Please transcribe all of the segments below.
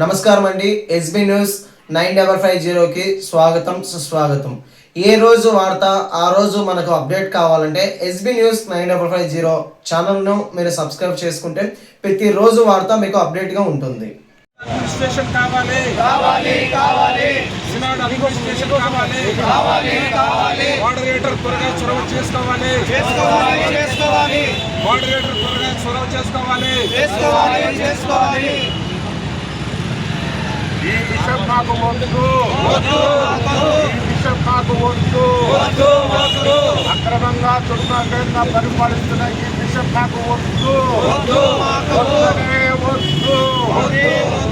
నమస్కారం అండి. SB news 9550కి స్వాగతం సుస్వాగతం. ఏ రోజు వార్త ఆ రోజు మనకు అప్డేట్ కావాలంటే ఎస్బీ న్యూస్ 9550 ఛానల్ను మీరు సబ్స్క్రైబ్ చేసుకుంటే ప్రతిరోజు వార్త మీకు అప్డేట్గా ఉంటుంది. అడ్మినిస్ట్రేషన్ కావాలి కావాలి కావాలి సినాడ్ అడ్మినిస్ట్రేషన్ కావాలి కావాలి కావాలి మోడరేటర్ త్వరగా చొరవ చేసుకోవాలి చేసుకోవాలి చేసుకోవాలి మోడరేటర్ త్వరగా చొరవ చేసుకోవాలి చేసుకోవాలి చేసుకోవాలి ఈ విషయం నాకు వద్దు ఈ విషయం నాకు వద్దు అక్రమంగా దుర్మార్గంగా పరిపాలిస్తున్న ఈ విషయం నాకు వద్దు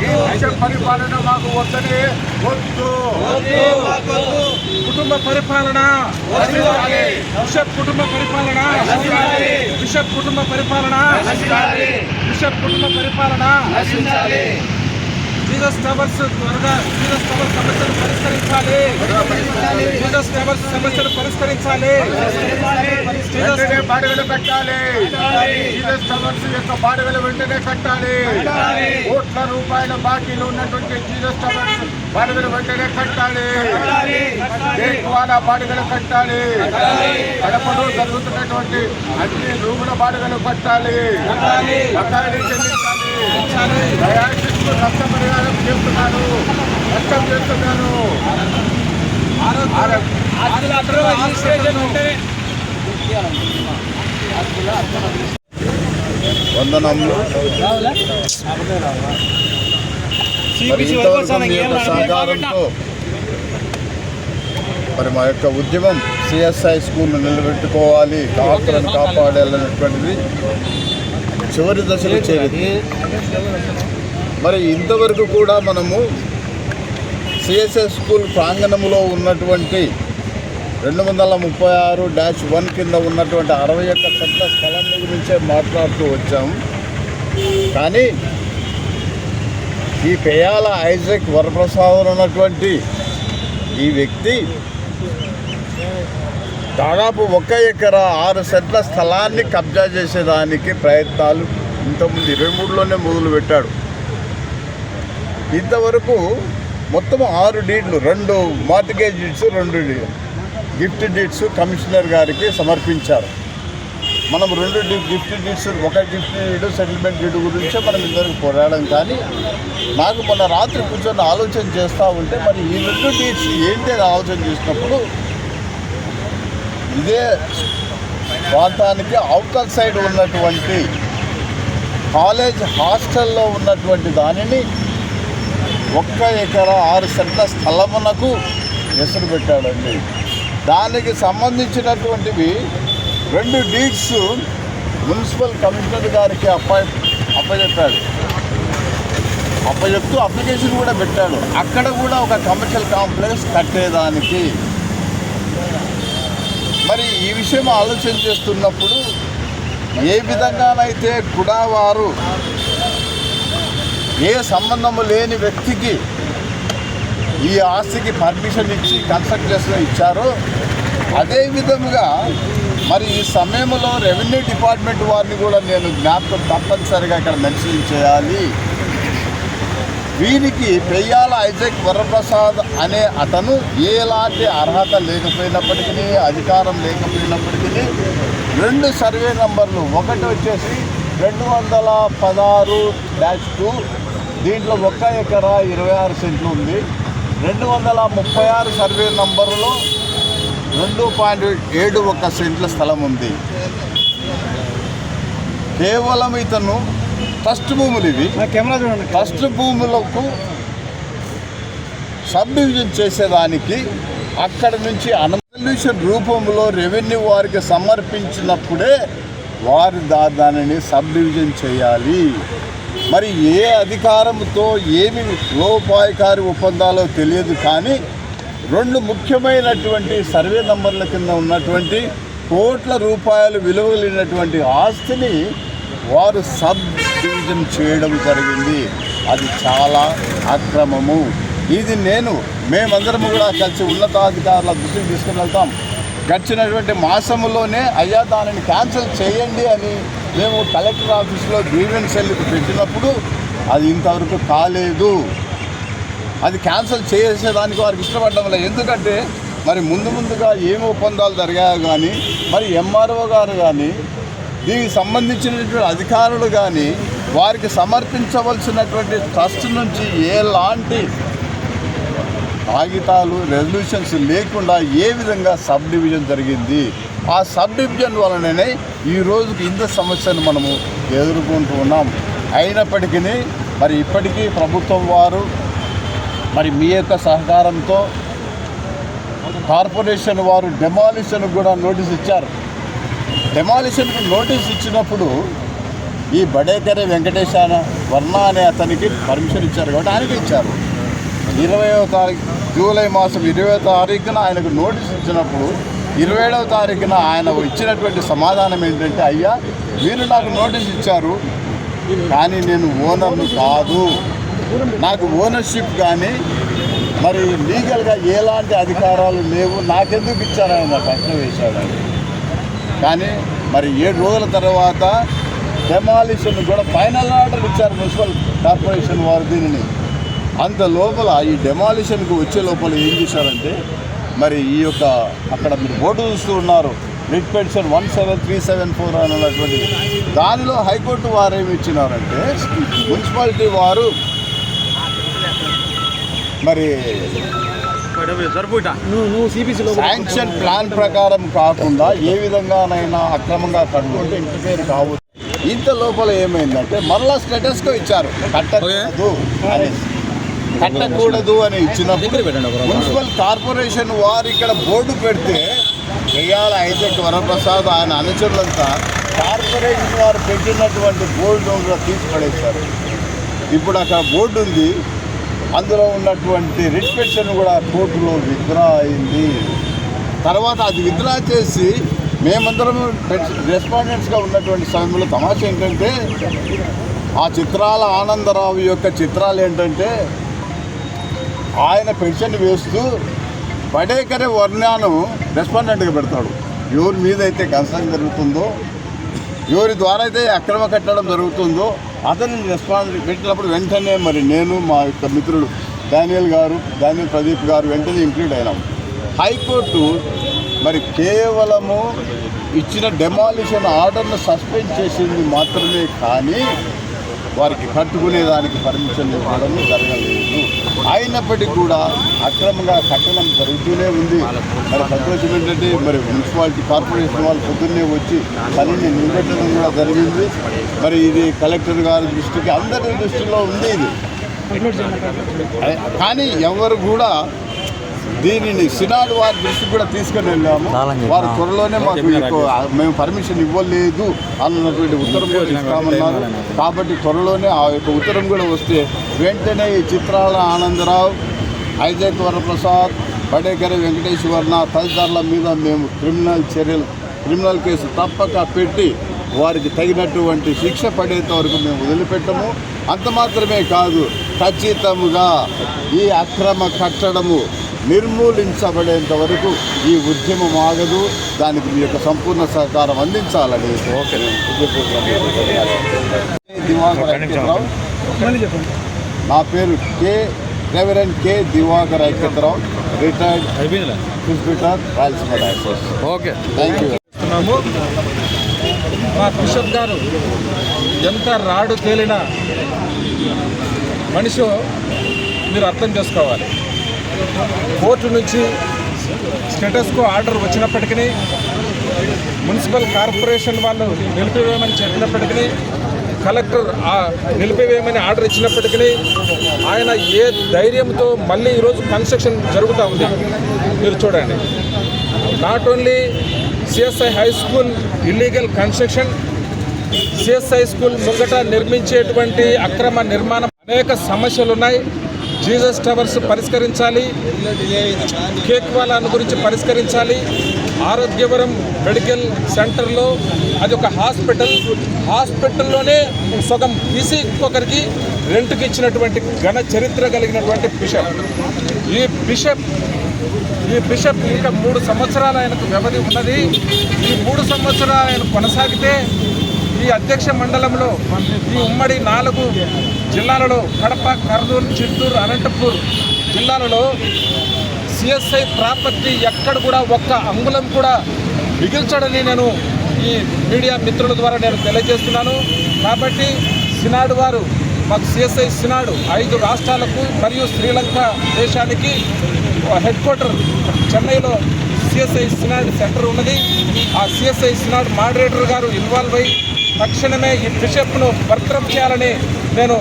ఈ విషయం పరిపాలన మాకు వద్దనే వద్దు. కుటుంబ పరిపాలన బిషప్ కుటుంబ పరిపాలన బిషప్ కుటుంబ పరిపాలన బిషప్ కుటుంబ పరిపాలన జీసస్ టవర్స్ త్వరగా జీసస్ టవర్స్ సమస్యను పరిష్కరించాలి జీసస్ టవర్స్ సమస్యను పరిష్కరించాలి బాడుగలు కట్టాలి జీసస్ టవర్స్ యొక్క బాడుగలు వెంటనే కట్టాలి కోట్ల రూపాయల బాకీలు ఉన్నటువంటి జీసస్ టవర్స్ బాడుగలు వెంటనే కట్టాలి దేశవాళ బాడుగలు కట్టాలి కడపలో జరుగుతున్నటువంటి అన్ని రూముల బాడుగలు కట్టాలి బకాయిలు చెల్లించాలి దయాశిస్తూ నష్టపరిహారం చేస్తున్నాను నష్టం చేస్తున్నాను. వందనములు. సహకారంతో మరి మా యొక్క ఉద్యమం సిఎస్ఐ స్కూల్ను నిలబెట్టుకోవాలి, డాక్టర్లను కాపాడాలనేటువంటిది చివరి దశలో చేరింది. మరి ఇంతవరకు కూడా మనము సిఎస్ఐ స్కూల్ ప్రాంగణంలో ఉన్నటువంటి 236-1 కింద ఉన్నటువంటి 61 సెంట్ల స్థలం గురించే మాట్లాడుతూ వచ్చాము. కానీ ఈ పెయాల ఐజాక్ వరప్రసాద్ ఉన్నటువంటి ఈ వ్యక్తి దాదాపు 1 ఎకరా 6 సెంట్ల స్థలాన్ని కబ్జా చేసేదానికి ప్రయత్నాలు ఇంతకుముందు 23లోనే మొదలుపెట్టాడు. ఇంతవరకు మొత్తం 6 డీడ్లు, 2 mortgage deeds, 2 gift deeds commissioner గారికి సమర్పించారు. మనం 2 gift deeds, 1 gift deed settlement deed గురించే మనం ఇద్దరికి పోరాడడం. కానీ నాకు మొన్న రాత్రి కూర్చొని ఆలోచన చేస్తూ ఉంటే మరి ఈ 2 డీడ్స్ ఏంటి అని ఆలోచన చేసినప్పుడు ఇదే ప్రాంతానికి అవతల సైడ్ ఉన్నటువంటి కాలేజ్ హాస్టల్లో ఉన్నటువంటి దానిని 1 ఎకరా 6 సెంట్ల స్థలమునకు ఎసురు పెట్టాడండి. దానికి సంబంధించినటువంటివి 2 డీడ్స్ మున్సిపల్ కమిషనర్ గారికి అప్పచెప్పాడు. అప్పచెప్తూ అప్లికేషన్ కూడా పెట్టాడు. అక్కడ కూడా ఒక కమర్షియల్ కాంప్లెక్స్ కట్టేదానికి. మరి ఈ విషయం ఆలోచన చేస్తున్నప్పుడు ఏ విధంగానైతే కూడా వారు ఏ సంబంధము లేని వ్యక్తికి ఈ ఆస్తికి పర్మిషన్ ఇచ్చి కన్స్ట్రక్షన్ ఇచ్చారో అదే విధముగా మరి ఈ సమయంలో రెవెన్యూ డిపార్ట్మెంట్ వారిని కూడా నేను జ్ఞాపకం తప్పనిసరిగా ఇక్కడ మెన్షన్ చేయాలి. వీరికి పెయ్యాల ఐజాక్ వరప్రసాద్ అనే అతను ఎలాంటి అర్హత లేకపోయినప్పటికీ, అధికారం లేకపోయినప్పటికీ 2 సర్వే నంబర్లు, ఒకటి వచ్చేసి 216-2, దీంట్లో 1 ఎకరా 26 సెంట్లు ఉంది. 236 సర్వే నంబరులో 2.71 సెంట్ల స్థలం ఉంది. కేవలం ఇతను ట్రస్ట్ భూములు, ఇవి ట్రస్ట్ భూములకు సబ్ డివిజన్ చేసేదానికి అక్కడ నుంచి రెజల్యూషన్ రూపంలో రెవెన్యూ వారికి సమర్పించినప్పుడే వారి దానిని సబ్ డివిజన్ చేయాలి. మరి ఏ అధికారంతో ఏమి లోపాయకారి ఒప్పందాలో తెలియదు. కానీ 2 ముఖ్యమైనటువంటి సర్వే నంబర్ల కింద ఉన్నటువంటి కోట్ల రూపాయలు విలువలినటువంటి ఆస్తిని వారు సబ్ డివిజన్ చేయడం జరిగింది. అది చాలా అక్రమము. ఇది మేమందరము కూడా కలిసి ఉన్నతాధికారుల దృష్టికి తీసుకుని వెళ్తాం. గడిచినటువంటి మాసంలోనే అయ్యా దానిని క్యాన్సిల్ చేయండి అని మేము కలెక్టర్ ఆఫీస్లో గ్రీవెన్స్ సెల్కి పెట్టినప్పుడు అది ఇంతవరకు కాలేదు. అది క్యాన్సిల్ చేసేదానికి వారికి ఇష్టపడడం లేదు. ఎందుకంటే మరి ముందుగా ఏమి ఒప్పందాలు జరిగాయో కానీ, మరి ఎంఆర్ఓ గారు కానీ, దీనికి సంబంధించినటువంటి అధికారులు కానీ వారికి సమర్పించవలసినటువంటి ట్రస్ట్ నుంచి ఎలాంటి కాగితాలు రెజల్యూషన్స్ లేకుండా ఏ విధంగా సబ్ డివిజన్ జరిగింది. ఆ సబ్ డివిజన్ వలననే ఈ రోజుకి ఇంత సమస్యను మనము ఎదుర్కొంటూ ఉన్నాం. అయినప్పటికీ మరి ఇప్పటికీ ప్రభుత్వం వారు మరి మీ యొక్క సహకారంతో కార్పొరేషన్ వారు డెమాలిషన్ కూడా నోటీస్ ఇచ్చారు. డెమాలిషన్కి నోటీస్ ఇచ్చినప్పుడు ఈ బడేకరే వెంకటేశ వర్ణ అనే అతనికి పర్మిషన్ ఇచ్చారు కాబట్టి ఆయనకి ఇచ్చారు. 20వ తారీఖు జూలై మాసం 20వ తారీఖున ఆయనకు నోటీస్ ఇచ్చినప్పుడు 27వ తారీఖున ఆయన ఇచ్చినటువంటి సమాధానం ఏంటంటే, అయ్యా మీరు నాకు నోటీస్ ఇచ్చారు కానీ నేను ఓనర్ను కాదు, నాకు ఓనర్షిప్ కానీ మరి లీగల్గా ఎలాంటి అధికారాలు లేవు, నాకెందుకు ఇచ్చారని ప్రశ్న వేశాడు. కానీ మరి 7 రోజుల తర్వాత డెమాలిషన్ కూడా ఫైనల్ ఆర్డర్ ఇచ్చారు మున్సిపల్ కార్పొరేషన్ వారు దీనిని. అంత లోపల ఈ డెమాలిషన్కి వచ్చే లోపల ఏం చేశారంటే, మరి ఈ యొక్క అక్కడ మీరు బోర్డు చూస్తూ ఉన్నారు, రిట్ పెటిషన్ 17374 అన్నటువంటి దానిలో హైకోర్టు వారు ఏమి ఇచ్చినారంటే, మున్సిపాలిటీ వారు మరి శాంక్షన్ ప్లాన్ ప్రకారం కాకుండా ఏ విధంగానైనా అక్రమంగా కట్టుకుంటే ఇంటి పేరు కావచ్చు. ఇంత లోపల ఏమైందంటే మరలా స్టేటస్కో ఇచ్చారు, కట్టకూడదు అని ఇచ్చినప్పుడు మున్సిపల్ కార్పొరేషన్ వారు ఇక్కడ బోర్డు పెడితే వెయ్యాల ఐజక్ వరప్రసాద్ ఆయన అనుచరులంతా కార్పొరేషన్ వారు పెట్టినటువంటి బోర్డు కూడా తీసి పడేశారు. ఇప్పుడు అక్కడ బోర్డు ఉంది, అందులో ఉన్నటువంటి రిట్ పిటిషన్ కూడా కోర్టులో విత్డ్రా అయింది. తర్వాత అది విత్డ్రా చేసి మేమందరం రెస్పాండెంట్స్గా ఉన్నటువంటి సమయంలో తమాషా ఏంటంటే, ఆ చిత్రాల ఆనందరావు యొక్క చిత్రాలు ఏంటంటే ఆయన పెన్షన్ వేస్తూ బడేకరే వర్ణాను రెస్పాండెంట్గా పెడతాడు. ఎవరి మీద అయితే కన్సర్న్ జరుగుతుందో, ఎవరి ద్వారా అయితే అక్రమ కట్టడం జరుగుతుందో అతన్ని రెస్పాండెంట్ పెట్టినప్పుడు వెంటనే మరి నేను మా యొక్క మిత్రుడు డానియల్ ప్రదీప్ గారు వెంటనే ఇంక్లూడ్ అయినాం. హైకోర్టు మరి కేవలము ఇచ్చిన డెమాలిషన్ ఆర్డర్ను సస్పెండ్ చేసింది మాత్రమే కానీ వారికి కట్టుకునేదానికి పర్మిషన్ ఇవ్వడం జరగలేదు. అయినప్పటికీ కూడా అక్రమంగా కట్టడం జరుగుతూనే ఉంది. మరి సంతోషం ఏంటంటే మరి మున్సిపాలిటీ కార్పొరేషన్ వాళ్ళు పొద్దున్నే వచ్చి పనిని నిలబెట్టడం కూడా జరిగింది. మరి ఇది కలెక్టర్ గారి దృష్టికి అందరి దృష్టిలో ఉంది ఇది. కానీ ఎవరు కూడా దీనిని సినాడ్ వారి దృష్టికి కూడా తీసుకొని వెళ్ళాము. వారు త్వరలోనే మాకు మేము పర్మిషన్ ఇవ్వలేదు అన్నటువంటి ఉత్తరం కూడా ఇస్తామన్నారు. కాబట్టి త్వరలోనే ఆ యొక్క ఉత్తరం కూడా వస్తే వెంటనే ఈ చిత్రాల ఆనందరావు, ఐజక్ వరప్రసాద్, బడేకరే వెంకటేశ్వర్ణ తదితరుల మీద మేము క్రిమినల్ కేసు తప్పక పెట్టి వారికి తగినటువంటి శిక్ష పడేంత వరకు మేము వదిలిపెట్టము. అంత మాత్రమే కాదు, ఖచ్చితంగా ఈ అక్రమ కట్టడము నిర్మూలించబడేంత వరకు ఈ ఉద్యమం ఆగదు. దానికి మీ యొక్క సంపూర్ణ సహకారం అందించాలని దివాకర్ ఐక్యతరావు. నా పేరు reverend K Divakar Aikyatharao, retired inspector Rayalaseema diocese. Okay, thank you. మా బిషప్ గారు ఎంత రాడు తేలిన మనిషి మీరు అర్థం చేసుకోవాలి. కోర్టు నుంచి స్టేటస్కో ఆర్డర్ వచ్చినప్పటికీ, మున్సిపల్ కార్పొరేషన్ వాళ్ళు నిలిపివేయమని చెప్పినప్పటికీ, కలెక్టర్ నిలిపివేయమని ఆర్డర్ ఇచ్చినప్పటికీ ఆయన ఏ ధైర్యంతో మళ్ళీ ఈరోజు కన్స్ట్రక్షన్ జరుగుతూ ఉంది మీరు చూడండి. Not only CSI high school illegal construction, CSI school ముంగట నిర్మించేటువంటి అక్రమ నిర్మాణం, అనేక సమస్యలు ఉన్నాయి. జీసస్ టవర్స్ పరిష్కరించాలి, కేక్ వాలాన్ గురించి పరిష్కరించాలి. ఆరోగ్యవరం మెడికల్ సెంటర్లో అది ఒక హాస్పిటల్లోనే సగం తీసి ఇంకొకరికి రెంట్కి ఇచ్చినటువంటి ఘన చరిత్ర కలిగినటువంటి ఈ బిషప్ ఇంకా 3 సంవత్సరాలు ఆయనకు వ్యవధి ఉన్నది. ఈ 3 సంవత్సరాలు ఆయన కొనసాగితే ఈ అధ్యక్ష మండలంలో ఈ ఉమ్మడి 4 జిల్లాలలో కడప, కర్నూలు, చిత్తూరు, అనంతపూర్ జిల్లాలలో సిఎస్ఐ ప్రాపర్టీ ఎక్కడ కూడా ఒక్క అంగుళం కూడా మిగిల్చడని నేను ఈ మీడియా మిత్రుల ద్వారా నేను తెలియజేస్తున్నాను. కాబట్టి సినాడ్ వారు మాకు సిఎస్ఐ సినాడ్ 5 రాష్ట్రాలకు మరియు శ్రీలంక దేశానికి హెడ్ క్వార్టర్ చెన్నైలో సిఎస్ఐ సినాడ్ సెంటర్ ఉన్నది. ఆ సిఎస్ఐ సినాడ్ మోడరేటర్ గారు ఇన్వాల్వ్ అయ్యి తక్షణమే ఈ బిషప్ను బర్తరఫ్ చేయాలని నేను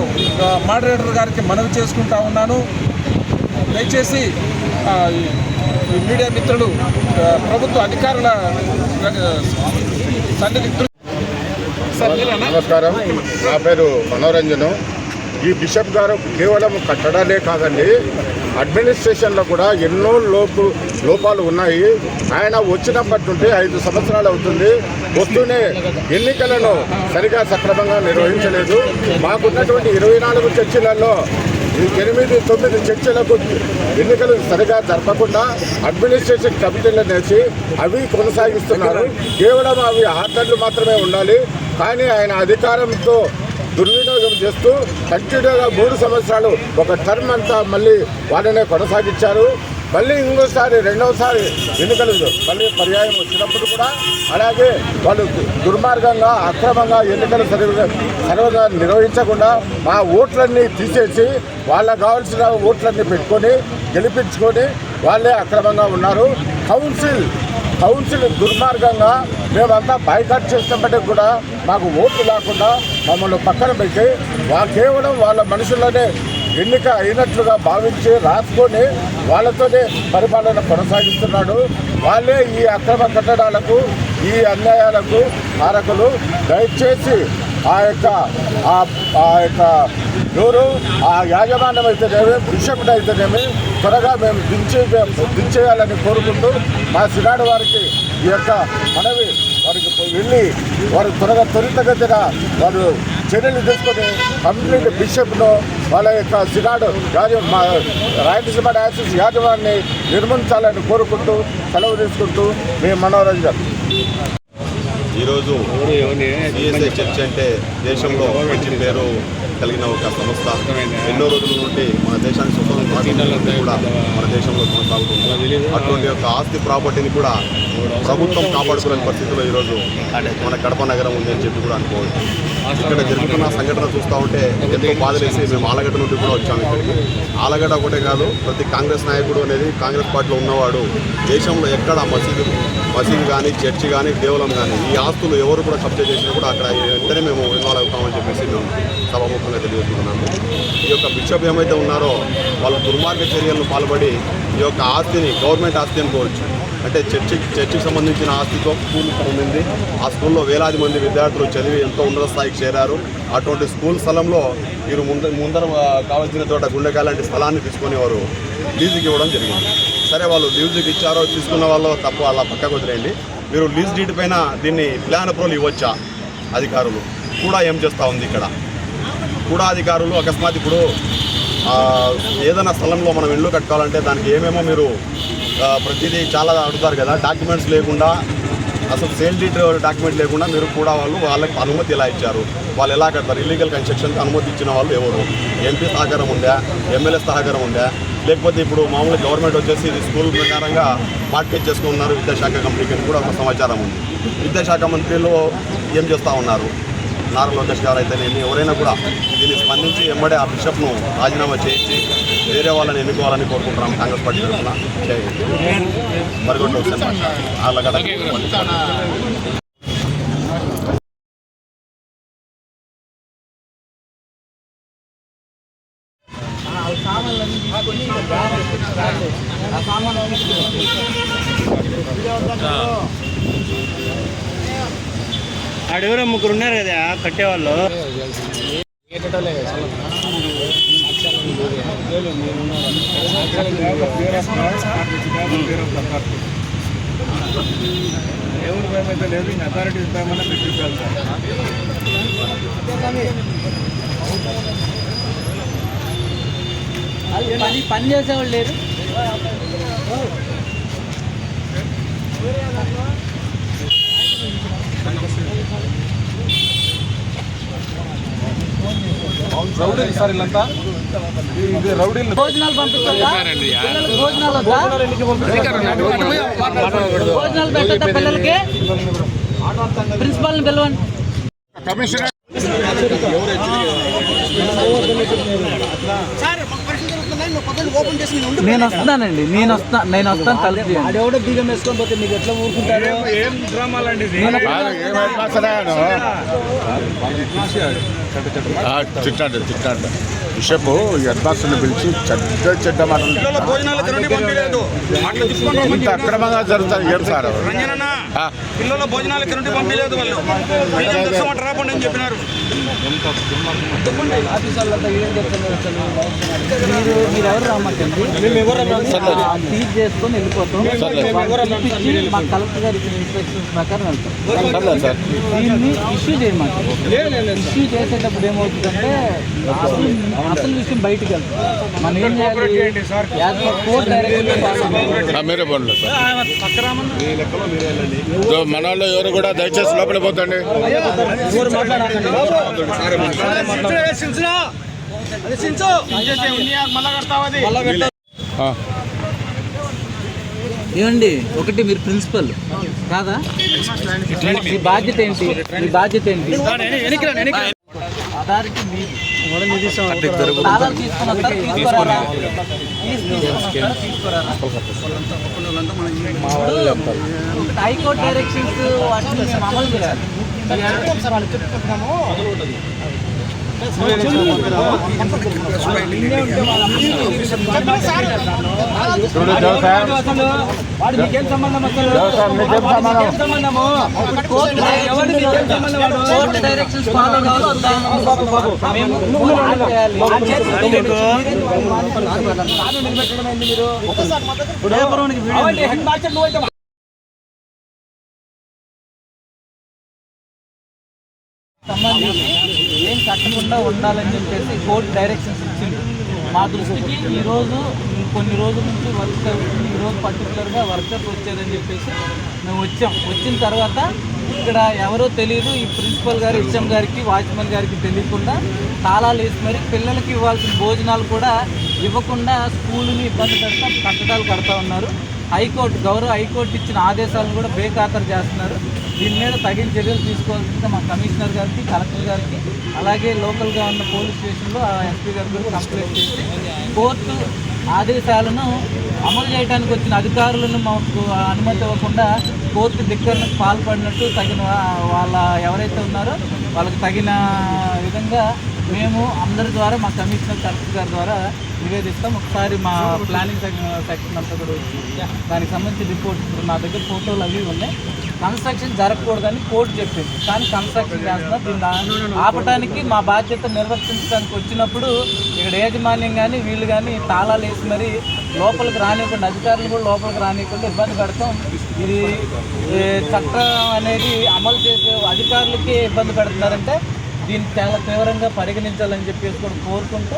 మోడరేటర్ గారికి మనవి చేసుకుంటా ఉన్నాను. దయచేసి ఈ మీడియా మిత్రులు ప్రభుత్వ అధికారుల సన్నిధి. నమస్కారం, నా పేరు మనోరంజను. ఈ బిషప్ గారు కేవలం కట్టడాలే కాదండి, అడ్మినిస్ట్రేషన్లో కూడా ఎన్నో లోపాలు ఉన్నాయి. ఆయన వచ్చినప్పటి నుండి 5 సంవత్సరాలు అవుతుంది. వస్తూనే ఎన్నికలను సరిగా సక్రమంగా నిర్వహించలేదు. మాకున్నటువంటి 24 చర్చిలలో 8-9 చర్చలకు ఎన్నికలు సరిగా జరపకుండా అడ్మినిస్ట్రేషన్ కమిటీలు నేసి అవి కొనసాగిస్తున్నారు. కేవలం అవి ఆర్డర్లు మాత్రమే ఉండాలి. కానీ ఆయన అధికారంతో దుర్వినియోగం చేస్తూ కంటిన్యూగా 3 సంవత్సరాలు ఒక టర్మ్ అంతా మళ్ళీ వాళ్ళనే కొనసాగించారు. మళ్ళీ ఇంకోసారి 2వసారి ఎన్నికలు మళ్ళీ పర్యాయం వచ్చినప్పుడు కూడా అలాగే వాళ్ళు దుర్మార్గంగా అక్రమంగా ఎన్నికలు సరిగా నిర్వహించకుండా మా ఓట్లన్నీ తీసేసి వాళ్ళకు కావాల్సిన ఓట్లన్నీ పెట్టుకొని గెలిపించుకొని వాళ్ళే అక్రమంగా ఉన్నారు. కౌన్సిల్ దుర్మార్గంగా మేమంతా బైకాట్ చేసినప్పటికీ కూడా మాకు ఓట్లు లేకుండా మమ్మల్ని పక్కన పెట్టి కేవలం వాళ్ళ మనుషుల్లోనే ఎన్నిక అయినట్లుగా భావించి రాసుకొని వాళ్ళతోనే పరిపాలన కొనసాగిస్తున్నాడు. వాళ్ళే ఈ అక్రమ కట్టడాలకు, ఈ అన్యాయాలకు కారకులు. దయచేసి ఆ యొక్క ఎవరు ఆ యాజమాన్యం అయితేనేమి, బిషప్ అయితేనేమి త్వరగా మేము దించేయాలని కోరుకుంటూ మా సినాడ్ వారికి ఈ యొక్క మనవి వారికి వెళ్ళి వారు త్వరితగతిన వారు చర్యలు తీసుకొని కంప్లీట్ బిషప్ను వాళ్ళ యొక్క సినాడ్ రాయలసీమ డయాసిస్ యాజమాన్యాన్ని నిర్మించాలని కోరుకుంటూ సెలవు తీసుకుంటూ మేము మనోరంజన్. ఈరోజు సిఎస్ఐ చర్చ్ అంటే దేశంలో మంచి పేరు కలిగిన ఒక సంస్థ. ఎన్నో రోజుల నుండి మన దేశానికి స్వతంత్రం కూడా మన దేశంలో కొనసాగుతుంది. అటువంటి యొక్క ఆస్తి ప్రాపర్టీని కూడా ప్రభుత్వం కాపాడుకునే పరిస్థితిలో ఈరోజు మన కడప నగరం ఉంది అని చెప్పి కూడా అనుకోవచ్చు. ఇక్కడ జరుగుతున్న సంఘటన చూస్తూ ఉంటే ఎంతో బాధలేసి మేము ఆలగడ్డ నుండి కూడా వచ్చాము ఇక్కడికి. ఆలగడ్డ ఒకటే కాదు, ప్రతి కాంగ్రెస్ నాయకుడు అనేది కాంగ్రెస్ పార్టీలో ఉన్నవాడు దేశంలో ఎక్కడ మసీదు కానీ చర్చి కానీ దేవాలయం కానీ ఈ ఆస్తులు ఎవరు కూడా కబ్జా చేసినా కూడా అక్కడ వెంటనే మేము ఇన్వాల్వ్ అవుతామని చెప్పేసి మేము సభాముఖంగా తెలియజేస్తున్నాము. ఈ యొక్క బిషప్ ఏమైతే ఉన్నారో వాళ్ళు దుర్మార్గ చర్యలను పాల్పడి ఈ యొక్క ఆస్తిని గవర్నమెంట్ ఆస్తి అనుకోవచ్చు, అంటే చర్చికి సంబంధించిన ఆస్తితో స్కూల్ ఉంది. ఆ స్కూల్లో వేలాది మంది విద్యార్థులు చదివి ఎంతో ఉన్నత స్థాయికి చేరారు. అటువంటి స్కూల్ స్థలంలో మీరు ముందర కావాల్సిన చోట గుండెకాయ లాంటి స్థలాన్ని తీసుకొని వారు లీజుకి ఇవ్వడం జరిగింది. సరే, వాళ్ళు లీజుకి ఇచ్చారో తీసుకున్న వాళ్ళు తప్పు అలా పక్కకు వదిలేయండి. మీరు లీజ్ డీడ్ పైన దీన్ని ప్లాన్ అప్రూవల్ ఇవ్వచ్చా? అధికారులు కూడా ఏం చేస్తూ ఉంది ఇక్కడ కూడా అధికారులు అకస్మాత్ ఇప్పుడు ఏదైనా స్థలంలో మనం ఇల్లు కట్టుకోవాలంటే దానికి ఏమేమో మీరు ప్రతిదీ చాలా అడుగుతారు కదా. డాక్యుమెంట్స్ లేకుండా, అసలు సేల్ డీడ్ డాక్యుమెంట్ లేకుండా మీరు కూడా వాళ్ళకి అనుమతి ఎలా ఇచ్చారు? వాళ్ళు ఎలా కడతారు? ఇల్లీగల్ కన్స్ట్రక్షన్కి అనుమతి ఇచ్చిన వాళ్ళు ఎవరు? ఎంపీ సహకారం ఉందా? ఎమ్మెల్యే సహకారం ఉందా? లేకపోతే ఇప్పుడు మామూలు గవర్నమెంట్ వచ్చేసి ఇది స్కూల్ ప్రకారంగా మార్కెట్ చేసుకున్నారు విద్యాశాఖ కంపెనీకి అని కూడా ఒక సమాచారం ఉంది. విద్యాశాఖ మంత్రిలో ఏం చేస్తూ ఉన్నారు? నారా లోకేష్ గారు అయితేనేమి ఎవరైనా కూడా దీన్ని స్పందించి వెంబడే ఆ బిషప్ను రాజీనామా చేయించి వేరే వాళ్ళని ఎన్నుకోవాలని కోరుకుంటున్నాం కాంగ్రెస్ పార్టీ తరఫున. మరిగొండ హుస్సేన్ ఆలగడ్డ. ఆడెవరో 3 ఉన్నారు కదా కట్టేవాళ్ళు. ఎవరు భయమైతే లేదు, ఇంకా అథారిటీస్ భయమన్నా పెట్టి పని చేసేవాళ్ళు లేరు. రౌడీలు సార్ వీళ్ళంతా ఇది రౌడీలు. భోజనాలు పంపిస్తుందా? పిల్లలకి భోజనాలు వద్దా? భోజనాలు పెట్టద్దా పిల్లలకి? ప్రిన్సిపాల్ని పిలవండి. నేను వస్తానండి, నేను వస్తాను. తలుపు ఆడెవడో బీగం వేసుకొని పోతే మీకు ఎట్లా ఊరుకుంటారు? ఏం డ్రామాలండి ఇది? తిట్టాడు బిషప్ అడ్వాన్స్ని పిలిచి చెడ్డ మాటలు అక్రమంగా జరుగుతాయి. ఏం సార్ పిల్లల భోజనాలకి నుండి పంపించలేదు వాళ్ళు రాకుండా అని చెప్పినారు. మీరు ఎవరు రమ్మంటండి? సీజ్ చేసుకొని వెళ్ళిపోతాం. మా కలెక్టర్ గారి ఇన్స్ట్రక్షన్స్ ప్రకారం వెళ్తాం. దీన్ని ఇష్యూ చేయమంటారు. ఇష్యూ చేసేటప్పుడు ఏమవుతుందంటే అసలు విషయం బయటకు వెళ్తాం. మనం ఏం చేయాలి? కోర్టు డైరెక్ట్ మీరే బండ్లు మన వాళ్ళు ఎవరు కూడా దయచేసి లోపల పోతండి. ఏమండి, ఒకటి మీరు ప్రిన్సిపల్ కాదా? మీ బాధ్యత ఏంటి? మీ బాధ్యత ఏంటి? అథారిటీ మీది. తాళాలు తీసుకుని వస్తారా? తీసుకురారా? తీసుకురారా? ఒకటి హైకోర్టు డైరెక్షన్స్ వాటిని మేము అమలు చేయాలి. డైరెక్షన్స్ ఫాలో కావాలి. సంబంధించి ఏం కట్టకుండా ఉండాలని చెప్పేసి కోర్టు డైరెక్షన్స్ ఇచ్చింది. మా దృష్టికి ఈరోజు కొన్ని రోజుల నుంచి వర్క్ అవుతుంది. ఈరోజు పర్టికులర్గా వర్కర్స్ వచ్చారని చెప్పేసి మేము వచ్చిన తర్వాత ఇక్కడ ఎవరో తెలియదు, ఈ ప్రిన్సిపల్ గారు హెచ్ఎం గారికి వాచ్మెన్ గారికి తెలియకుండా తాళాలు వేసి మరి పిల్లలకి ఇవ్వాల్సిన భోజనాలు కూడా ఇవ్వకుండా స్కూల్ని ఇబ్బంది పెడతా కట్టడాలు కడతా ఉన్నారు. గౌరవ హైకోర్టు ఇచ్చిన ఆదేశాలను కూడా బేఖాతరు చేస్తున్నారు. దీని మీద తగిన చర్యలు తీసుకోవాల్సిందిగా మా కమిషనర్ గారికి, కలెక్టర్ గారికి, అలాగే లోకల్గా ఉన్న పోలీస్ స్టేషన్లో ఎస్పీ గారికి కూడా కంప్లైంట్ చేసి కోర్టు ఆదేశాలను అమలు చేయడానికి వచ్చిన అధికారులను మాకు అనుమతి ఇవ్వకుండా కోర్టు ధిక్కరణకు పాల్పడినట్టు తగిన వాళ్ళ ఎవరైతే ఉన్నారో వాళ్ళకి తగిన విధంగా మేము అందరి ద్వారా మా కమిషనర్ కలెక్టర్ గారి ద్వారా నివేదిస్తాం. ఒకసారి మా ప్లానింగ్ సెక్షన్ అంతా కూడా వచ్చి దానికి సంబంధించి రిపోర్ట్ ఇప్పుడు నా దగ్గర ఫోటోలు అవి ఉన్నాయి. కన్స్ట్రక్షన్ జరగకూడదని కోర్టు చెప్పింది, కానీ కన్స్ట్రక్షన్ చేస్తున్నారు. దీన్ని ఆపడానికి మా బాధ్యత నిర్వర్తించడానికి వచ్చినప్పుడు ఇక్కడ యాజమాన్యం కానీ వీళ్ళు కానీ తాళాలు వేసి మరి లోపలికి రానివ్వకుండా, అధికారులు కూడా లోపలికి రానివ్వకుండా ఇబ్బంది పెడతాం. ఇది చట్టం అనేది అమలు చేసే అధికారులకి ఇబ్బంది పెడుతున్నారంటే దీన్ని చాలా తీవ్రంగా పరిగణించాలని చెప్పేసి కూడా కోరుకుంటూ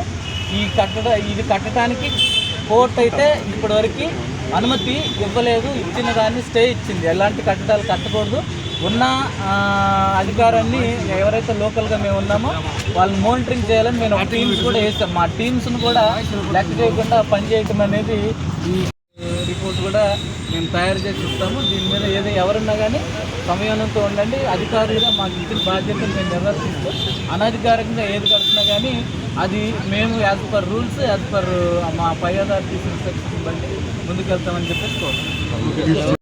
ఇది కట్టడానికి కోర్టు అయితే ఇప్పటివరకు అనుమతి ఇవ్వలేదు. ఇచ్చిన దాన్ని స్టే ఇచ్చింది. ఎలాంటి కట్టడాలు కట్టకూడదు. ఉన్న అధికారాన్ని ఎవరైతే లోకల్గా మేము ఉన్నామో వాళ్ళని మానిటరింగ్ చేయాలని మేము ఒక టీమ్స్ కూడా వేస్తాం. మా టీమ్స్ను కూడా లెక్క చేయకుండా పనిచేయటం అనేది ఈ రిపోర్ట్ కూడా మేము తయారు చేసి ఇస్తాము. దీని మీద ఎవరున్నా కానీ సమయంతో ఉండండి. అధికారులుగా మాకు ఇచ్చిన బాధ్యతను మేము నిర్వర్తిస్తూ అనధికారికంగా ఏది కడుతున్నా కానీ అది మేము as per rules, as per మా పై అథారిటీస్ ఇన్స్ట్రక్షన్స్ బట్టి ముందుకెళ్తామని చెప్పేసి కోరుతున్నాం.